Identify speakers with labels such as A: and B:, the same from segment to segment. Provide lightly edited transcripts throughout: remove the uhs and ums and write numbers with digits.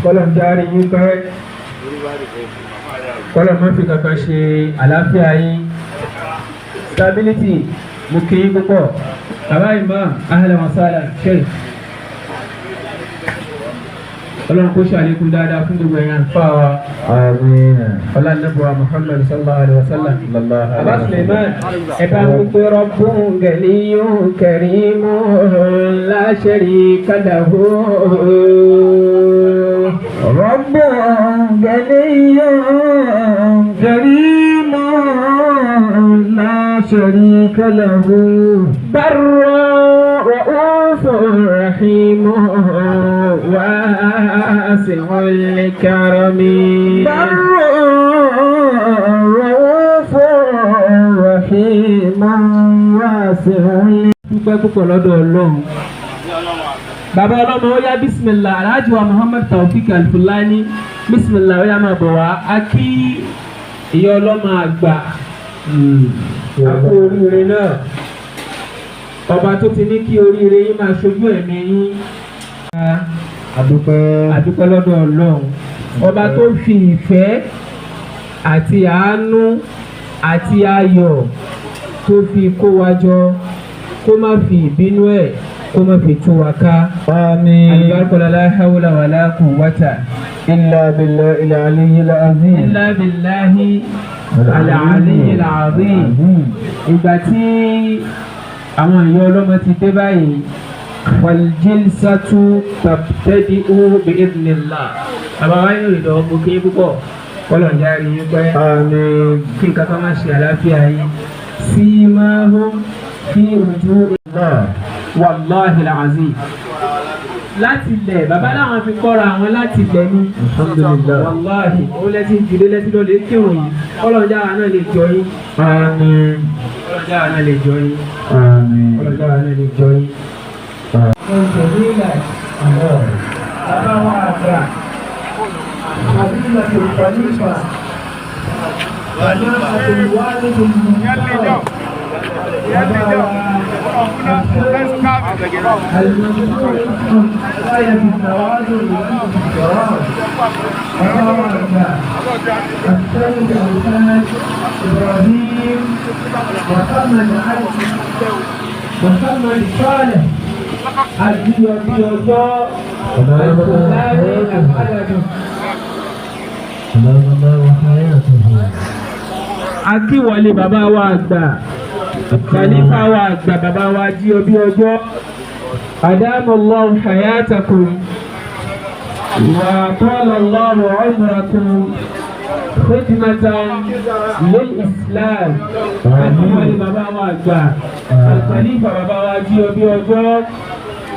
A: kọ́lọ̀ ń járe yín pẹ́ kọ́lọ̀ má fi kankan ṣe àlàáfíà yín stability mo kí yín púpọ̀ bàbá imam ahlan wa sahlan sheikh ọlọ́run kó ṣàlékún dáadáa fún gbogbo ẹ̀yàn fáà wa ọlọ́nàbọ̀wà muhammad sallallahu alaihi wasallam bàbá suleiman ẹ̀bá gbogbo rabbun ganiyyun karimun la sharika lahu rabbun ganiyyun karimun la sharika lahu barrun ra'ufun rahimun واسع الكرم بر رؤوف رحيم واسع. dúpẹ́ púpọ̀ lọ́dọ̀ ọlọ́run bàbá ọlọ́mọ ó yá bísímìlá aláàjì wa muhammad taofik alfulanny bísímìlá ó yá máa bọ̀ wá a kí ìyá ọlọ́mọ àgbà àpò oríire náà ọba tó ti ní kí oríire yín máa ṣojú ẹ̀mí yín. Adúpẹ́ lọ́dọ̀ ọlọ́run ọba tó fi ìfẹ́ àti àánú àti ayọ̀ tó fi kó wa jọ kó má fi ìbínú ẹ̀ kó má fi tú wa ká. Àmín. Àlùbáríkà la hawla wala quwwata illa billahi al-aliyyil azim. Illa billahi al-aliyyil azim. Ìgbà tí àwọn ìyá ọlọ́mọ ti dé báyìí. والجلسة تبتدئ بإذن الله. Bàbá wa yóò rí lọ́wọ́ gbókè púpọ̀ kọ́lọ̀ ń járe yín pẹ́ kí nǹkan kan máa ṣe àlàáfíà yín. Simahum fi wujuhillah wallahi al-azim. Láti ilẹ̀ bàbá láwọn fi kọ́ra àwọn láti ilẹ̀ ní. Alhamdulillah. Wàláhì ó lẹ́tí ìdílé lẹ́tí lọ́lẹ̀ kírun yìí kọ́lọ̀ ń jára náà lè jọ yín. Àmín. Kọ́lọ̀ ń jára náà lè jọ yín. Àmín. Kọ́lọ̀ ń jára náà lè jọ yín. فضيلة أبا وعفا فضيلة الخليفة جماعة الوالد المنتظر المنصور غاية التواضع والاحترام أبا وعفا السيد الأستاذ إبراهيم محمد علي محمد صالح àdìyọ bí ọjọ́ àìkúláàrí àbádàdùn. Akíwọlé bàbá wa àgbà, Khalifa wa àgbà bàbá wa jíọ bí ọjọ́. Adamallahu hayatakum wa talallahu umrakum khidmatan lil islam. Akíwọlé bàbá wa àgbà, Khalifa bàbá wa jíọ bí ọjọ́.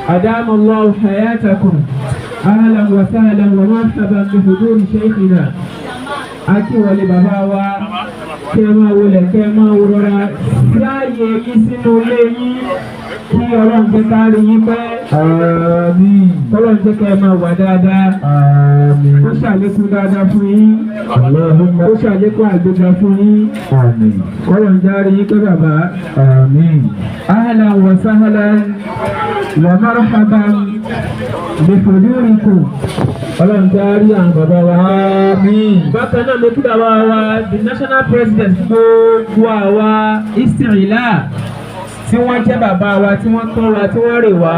A: أدام الله حياتكم أهلا وسهلا ومرحبا بحضور شيخنا أكي ولبابا كما ولا كما ورا سايي كيسينو لي kí ọlọ́run jẹ́ ká rí yín pẹ́. Àmín. Ọlọ́run jẹ́ ká ẹ máa wà dáadáa. Àmín. Ó ṣàlékún dáadáa fún yín. Àmín. Ó ṣàlékún àgbéga fún yín. Àmín. Ọlọ́run jẹ́ rí yín pẹ́ bàbá. Àmín. Ahlan wa sahlan wa marhaban bi hudurikum. Ọlọ́run jẹ́ rí àwọn bàbá wa. Àmín. Bákan náà mo kí bàbá wa the national president gbogbo àwa Istirila tí wọ́n jẹ́ bàbá wa tí wọ́n tọ́ wa tí wọ́n rè wá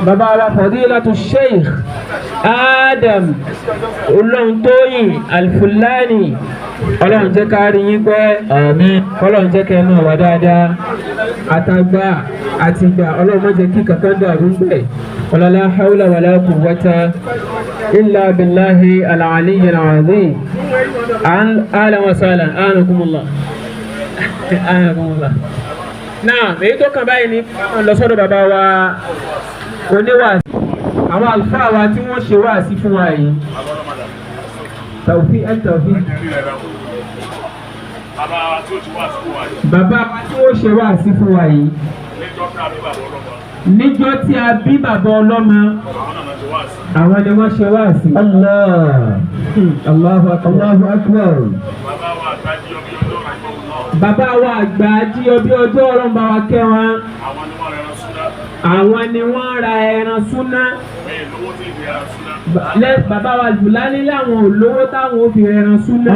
A: bàbá wa Fadilatu Sheikh Adam Olanrewaju Alfulanny ọlọ́run jẹ́ ká rí yín pẹ́ àmín ọlọ́run jẹ́ kẹ́ náà wá dáadáa àtàgbà àtìgbà ọlọ́run má jẹ́ kí kankan dàrú bẹ́ẹ̀ la hawla wala quwwata illa billahi al-aliyyil azim. Ahlan wa sahlan anakumullah. Náà èyí tó kàn báyìí ní lọ sọ́dọ̀ bàbá wa oníwàásí àwọn àlùfáà wa tí wọ́n ṣe wáàsí fún wa yìí tàwùfí ẹ̀tàwùfí bàbá wa tí wọ́n ṣe wáàsí fún wa yìí níjọ́ tí a bí bàbá ọlọ́mọ àwọn ni wọ́n ṣe wáàsí. Allahu akbar. Bàbá wa àgbà jí ọbí ọjọ́ ọlọ́run bá wa kẹ́ wọn. Àwọn ni wọ́n ra ẹran súná. bàbá wa Alfulanny láwọn olówó táwọn ò fi ẹran súnà.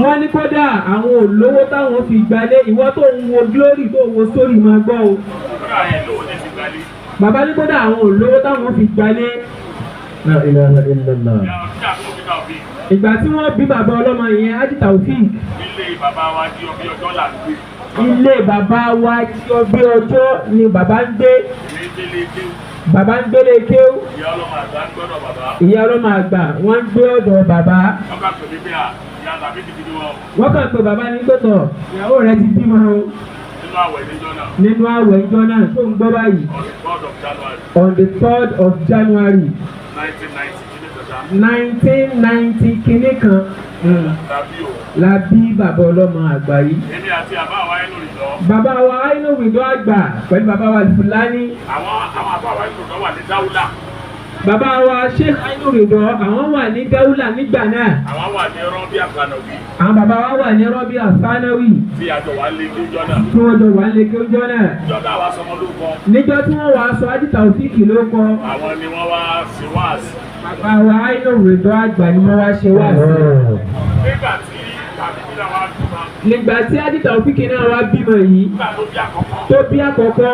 A: wọ́n ní kódà àwọn olówó táwọn fi gbalé ìwọ tó ń wo glory tó ń wo story máa gbọ́ o. bàbá ní kódà àwọn olówó táwọn fi gbalé.
B: La ilaha illallah.
A: ìgbà tí wọ́n bí bàbá ọlọ́mọ yẹn Haji Taofeek.
C: ilé bàbá wa jí ọbí ọjọ́ là ń gbé.
A: ilé bàbá wa jí ọbí ọjọ́ ni bàbá ń gbé. bàbá ń gbélé kéwú.
C: ìyá ọlọ́mọ àgbà ń gbọ́dọ̀ bàbá.
A: ìyá ọlọ́mọ àgbà wọ́n ń gbé ọ̀dọ̀ bàbá.
C: wọ́n kà pè mí pé ìyá tàbí ti fi wọ́n.
A: wọ́n kàn pé bàbá ní gbọ́dọ̀ ìyàwó rẹ̀ ti bímọ o.
C: nínú àwẹ̀ níjọ́ náà.
A: nínú àwẹ̀ ìjọ náà tó ń gbọ́ báyìí.
C: on the 3rd of January.
A: on the 3rd of January. 1990 kìíní kan. la bí bàbá ọlọ́mọ àgbà yìí.
C: èmi àti àbá wa inú ìdọ́.
A: bàbá wa inú ìdọ́ àgbà pẹ̀lú bàbá wa Alfulanny.
C: àwọn àbá wa inú ìdọ́ wà ní dáúlà.
A: bàbá wa Sheikh Dr àwọn wà ní dáúlà nígbà náà.
C: àwọn wà ní rọ́bì àfànàwì.
A: àwọn bàbá wa wà ní rọ́bì àfànàwì.
C: tí àjọ wà lé kéjọ náà.
A: tí wọ́n jọ wà lé kéjọ náà.
C: ìjọba àwa sọmọ ló kọ.
A: níjọ́ tí wọ́n wàá sọ Haji Taofeek ló kọ.
C: àwọn ni wọ́n wá sí wáàsí.
A: bàbá wa inú ìdọ́ àgbà ni wọ́n wá ṣe wáàsí.
C: nígbà tí tàbí bí làwọn àdúrà.
A: nígbà tí Haji Taofeek náà wá bímọ yìí.
C: nígbà
A: tó bí àkọ́kọ́.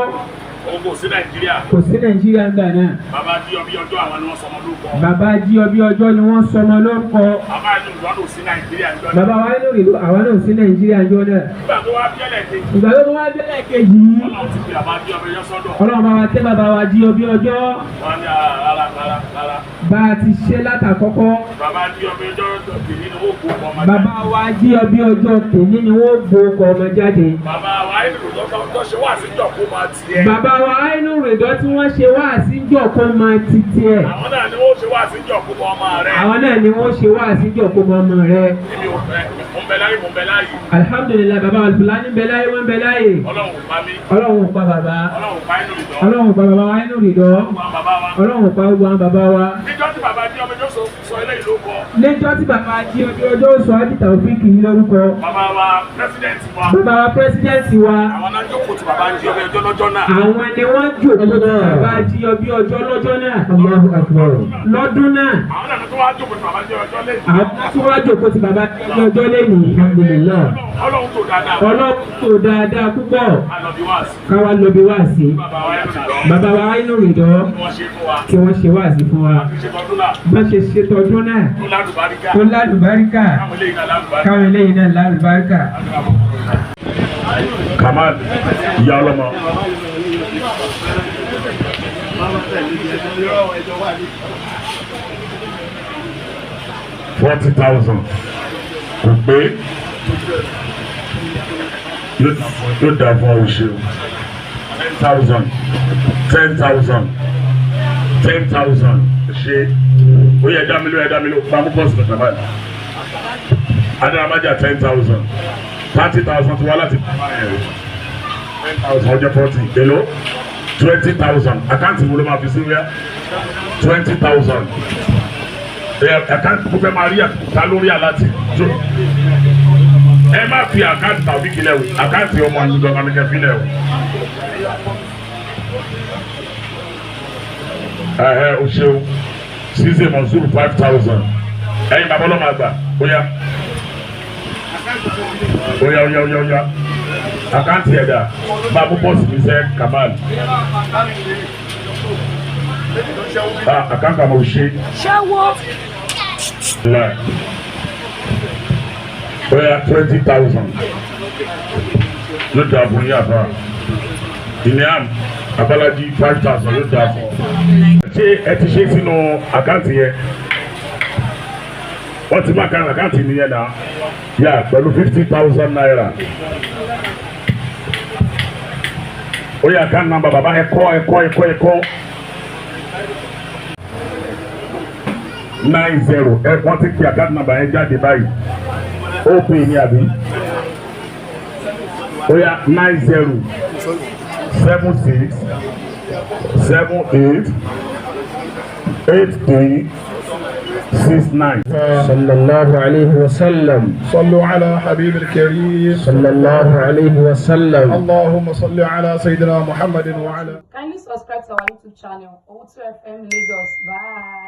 C: òun kò sí Nàìjíríà.
A: kò sí Nàìjíríà ń gbà náà.
C: bàbá jí ọbí ọjọ́ àwọn ni wọ́n sọmọ lórúkọ.
A: bàbá jí ọbí ọjọ́ ni wọ́n sọmọ lórúkọ.
C: bàbá inú ìwọ́n ò sí Nàìjíríà ń jọ náà.
A: bàbá wa inú ìlú àwọn náà ò sí Nàìjíríà ń jọ náà.
C: nígbà tó wá bíẹ́lẹ̀ kejì.
A: ìgbà tó wá bíẹ́lẹ̀ kejì.
C: Ọlọ́run ti fi bàbá jí ọbí ọjọ́ sọ́dọ̀.
A: Ọlọ́run bá wa tẹ́ bàbá wa jí ọbí ọjọ́.
C: wọ́n ní rárá.
A: bá a ti ṣe látàkọ́kọ́.
C: bàbá jí ọbí ọjọ́ tèmi ni wọ́n gbó ọmọ jáde.
A: bàbá wa jí ọbí ọjọ́ tèmi ni wọ́n gbó ọmọ jáde.
C: bàbá wa inú ìdọ́ tó ṣe wá sí ìjọ̀kú máa tiẹ̀.
A: bàbá wa inú ìdọ́ tí wọ́n ṣe wá sí ìjọ̀kú máa ti tiẹ̀.
C: àwọn náà ni wọ́n ṣe wá sí ìjọ̀kú ọmọ rẹ̀.
A: àwọn náà ni wọ́n ṣe wá sí ìjọ̀kú ọmọ rẹ̀.
C: èmi ò fẹ́ mo ń bẹ láyé mo ń bẹ láyé.
A: Alhamdulillah bàbá Alfulanny bẹ láyé wọ́n bẹ láyé.
C: Ọlọ́run pa mí.
A: Ọlọ́run pa bàbá.
C: Ọlọ́run pa inú ìdọ́.
A: Ọlọ́run pa bàbá wa inú ìdọ́. Ọlọ́run pa gbogbo àwọn bàbá wa.
C: níjọ́ tí bàbá jí ọmọ ọjọ́ sọ eléyìí ló kọ.
A: níjọ́ tí bàbá jí ọbí ọjọ́ sọ Haji Taofeek yìí lórúkọ.
C: bàbá wa pírẹsidẹ́ǹtì wa.
A: bàbá wa pírẹsidẹ́ǹtì wa.
C: àwọn náà jókòó tí bàbá jí ọbí ọjọ́ lọ́jọ́ náà.
A: àwọn ni wọ́n jókòó tí bàbá jí ọbí ọjọ́ lọ́jọ́ náà.
B: Allahu akbar.
A: lọ́dún náà.
C: àwọn náà tó wá jókòó tí bàbá jí ọjọ́ lẹ́yìn.
A: àwọn tí wọ́n jókòó tí bàbá jí ọjọ́ lẹ́yìn.
B: Alhamdulillah.
C: Ọlọ́run tó dáadáa.
A: Ọlọ́run tó dáadáa púpọ̀.
C: alọ́bí wá sí.
A: káwa lọ bí wá sí.
C: bàbá wa inú ìdọ́.
A: bàbá wa inú ìdọ́.
C: wọ́n ṣe fún wa.
A: kí wọ́n ṣe wá sí fún wa.
C: ṣe tọdún náà.
A: bá ṣe ṣe tọdún náà.
C: tó lálùbáríkà.
A: tó lálùbáríkà.
C: káwọn eléyìí náà lálùbáríkà.
A: káwọn eléyìí náà lálùbáríkà.
C: Kamal ìyá ọlọ́mọ. $40,000 kò pé yóò dà fún ọ̀ṣẹ́ $10,000 ṣe ó yẹ ẹ̀dá mi ló pamọ́ bọ́ọ̀sì pẹ̀lú báyìí adaramájà $10,000 $30,000 ti wá láti $10,000 ọjọ́ 40 èlò $20,000 àkáǹtì wo ló máa fi sí wíyá $20,000 àkáǹtì kó fẹ́ máa rí àkùtà lórí aláti ẹ má fi àkáǹtì tàbí kílẹ̀ o àkáǹtì ọmọ yìí lọ́mọ ní kẹfílẹ̀ o. O ṣeun ṣíṣe mọ̀sùlù 5,000 ẹ̀yin bàbá ọlọ́mọ àgbà óyá àkáǹtì ẹ̀dá bá a mú bọ́ọ̀sì mi sẹ́ Kamal àkáǹtì àmọ̀ òṣè óyá 20,000 ló dà fún yín àbá ìníàm abalaji 5,000 ló dà fún ṣé ẹ ti ṣe sínú àkáǹtì yẹn wọ́n ti máa kan àkáǹtì nìyẹn náà yà pẹ̀lú 50,000 naira. Ó yà ká nàmbà bàbá ẹ̀kọ́ 90 wọ́n ti kí àkáǹtì nàmbà yẹn jáde báyìí ó pè ní àbí ó yà 90 76 78 83 69.
B: صلى الله عليه وسلم.
D: صلوا على حبيب الكريم
B: صلى الله عليه وسلم.
D: اللهم صل على سيدنا محمد وعلى.
E: Kindly subscribe to our YouTube channel, O2FM Lagos. Bye.